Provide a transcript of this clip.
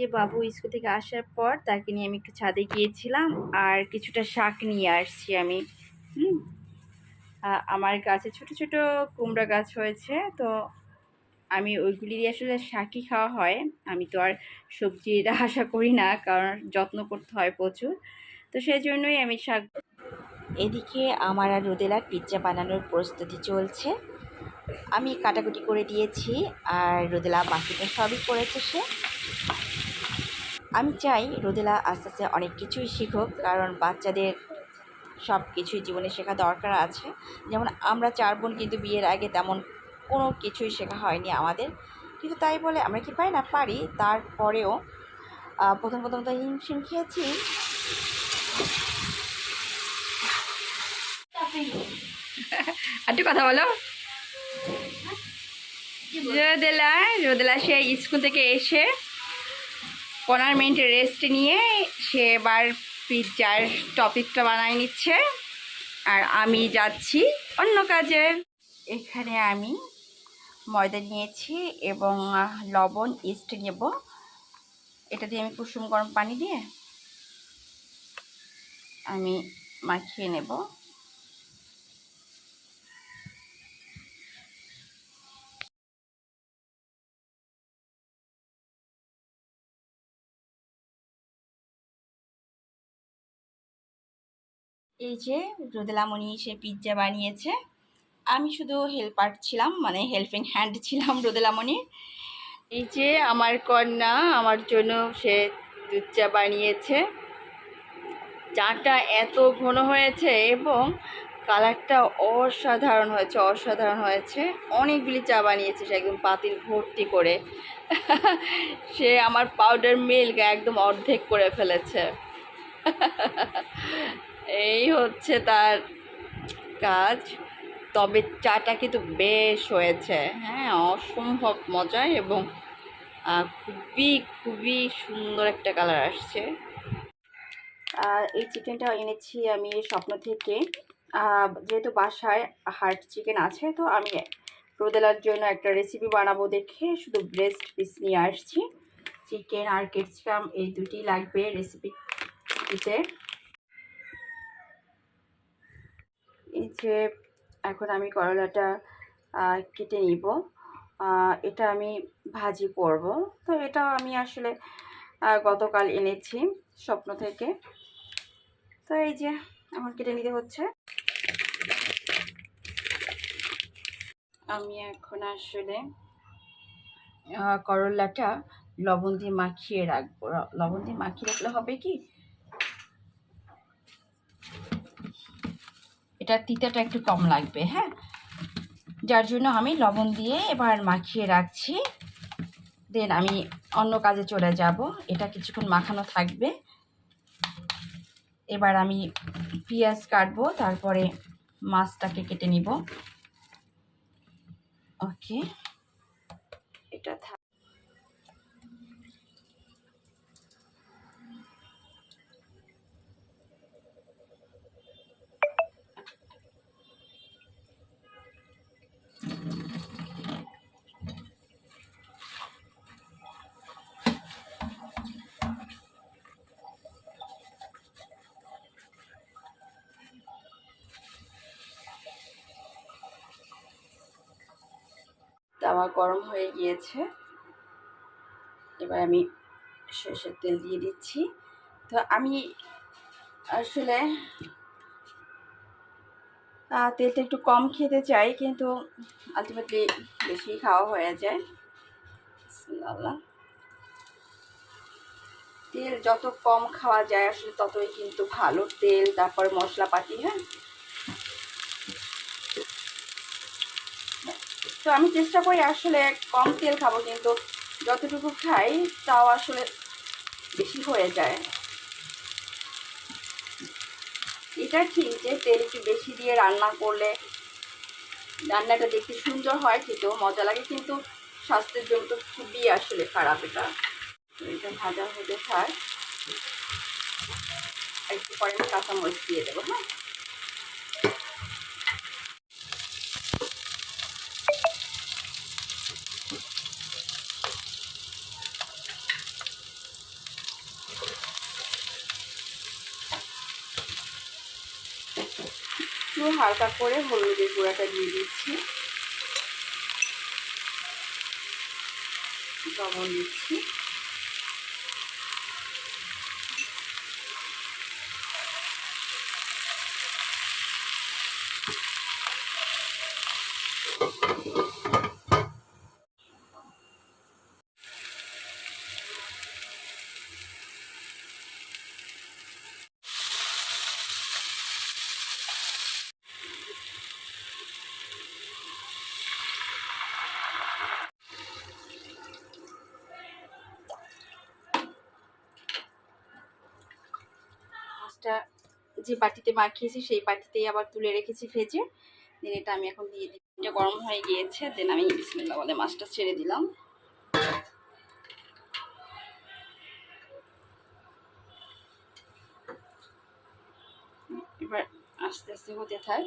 যে বাবু স্কুল থেকে আসার পর তাকে নিয়ে আমি একটু ছাদে গিয়েছিলাম আর কিছুটা শাক নিয়ে আসছি আমি। আমার গাছে ছোট ছোট কুমড়া গাছ হয়েছে, তো আমি ওইগুলি দিয়ে আসলে শাকই খাওয়া হয়। আমি তো আর সবজির আশা করি না, কারণ যত্ন করতে হয় প্রচুর, তো সেই জন্যই আমি শাক। এদিকে আমার আর রোদেলার পিৎজা বানানোর প্রস্তুতি চলছে। আমি কাটাকুটি করে দিয়েছি আর রোদেলা বাকিটা সবই করেছে সে। আমি চাই রোদেলা আস্তে আস্তে অনেক কিছুই শিখুক, কারণ বাচ্চাদের সব কিছুই জীবনে শেখা দরকার আছে। যেমন আমরা 4 বোন কিন্তু বিয়ের আগে তেমন কোনো কিছুই শেখা হয়নি আমাদের, কিন্তু তাই বলে আমরা কি পারি না, পারি। তারপরেও প্রথম প্রথম তো হিমশিম খেয়েছি। একটু কথা বলো। রোদেলা সে স্কুল থেকে এসে 15 মিনিট রেস্ট নিয়ে সে এবার পিৎজার টপিকটা বানায় নিচ্ছে, আর আমি যাচ্ছি অন্য কাজে। এখানে আমি ময়দা নিয়েছি এবং লবণ, ইস্ট নেব। এটা দিয়ে আমি কুসুম গরম পানি দিয়ে আমি মাখিয়ে নেব। এই যে রোদেলামণি সে পিৎজা বানিয়েছে, আমি শুধু হেল্পার ছিলাম, মানে হেল্পিং হ্যান্ড ছিলাম রোদেলামণির। এই যে আমার কন্যা আমার জন্য সে দুধ চা বানিয়েছে। চাটা এত ঘন হয়েছে এবং কালারটা অসাধারণ হয়েছে, অসাধারণ হয়েছে। অনেকগুলি চা বানিয়েছে সে, একদম পাতিল ভর্তি করে। সে আমার পাউডার মিল্ক একদম অর্ধেক করে ফেলেছে। এই হচ্ছে তার কাজ। তবে চাটা কিন্তু বেশ হয়েছে, হ্যাঁ, অসম্ভব মজা এবং খুবই খুবই সুন্দর একটা কালার আসছে। এই চিকেনটা এনেছি আমি স্বপ্ন থেকে। যেহেতু বাসায় হার্ড চিকেন আছে, তো আমি রোদেলার জন্য একটা রেসিপি বানাবো দেখে শুধু ব্রেস্ট পিস নিয়ে আসছি। চিকেন আর ক্যাপসিকাম এই দুটি লাগবে রেসিপিতে। এই যে এখন আমি করলাটা কেটে নিব। এটা আমি ভাজি করব। তো এটা আমি আসলে গতকাল এনেছি স্বপ্ন থেকে। তো এই যে এখন কেটে নিতে হচ্ছে। আমি এখন আসলে করলাটা লবণ দিয়ে মাখিয়ে রাখবো। লবণ দিয়ে মাখিয়ে রাখলে হবে কি, এটা তিতাটা একটু কম লাগবে, হ্যাঁ, যার জন্য আমি লবণ দিয়ে এবার মাখিয়ে রাখছি। দেন আমি অন্য কাজে চলে যাব। এটা কিছুক্ষণ মাখানো থাকবে। এবার আমি পেঁয়াজ কাটবো, তারপরে মাছটাকে কেটে নিব। ওকে, এটা তাওয়া গরম হয়ে গিয়েছে। এবার আমি সরষের তেল দিয়ে দিচ্ছি। তো আমি আসলে তেলটা একটু কম খেতে চাই, কিন্তু আলটিমেটলি বেশি খাওয়া হয়ে যায়। বিসমিল্লাহ। তেল যত কম খাওয়া যায় আসলে ততই কিন্তু ভালো। তেল, তারপর মশলাপাতি, হ্যাঁ। তো আমি চেষ্টা করি আসলে কম তেল খাবো, কিন্তু যতটুকু খাই তাও আসলে বেশি হয়ে যায়। এটা ঠিক যে তেল একটু বেশি দিয়ে রান্না করলে রান্নাটা দেখতে সুন্দর হয়, খেতেও মজা লাগে, কিন্তু স্বাস্থ্যের জন্য তো খুবই আসলে খারাপ এটা। এটা ভাজা হতে থাক। একটু পরে আমি কাঁচামরিচ দিয়ে দেবো, হ্যাঁ। হালকা করে হলুদের গুঁড়াটা দিয়ে দিচ্ছি, লবণ দিচ্ছি, মাছটা যে বাটিতে মাখিয়েছি সেই বাটিতেই আবার তুলে রেখেছি ভেজে। দেন এটা আমি এখন দিয়ে দিই। এটা গরম হয়ে গিয়েছে, দেন আমি বিসমিল্লাহ বলে মাছটা ছেড়ে দিলাম। এবার আস্তে আস্তে হতে থাক।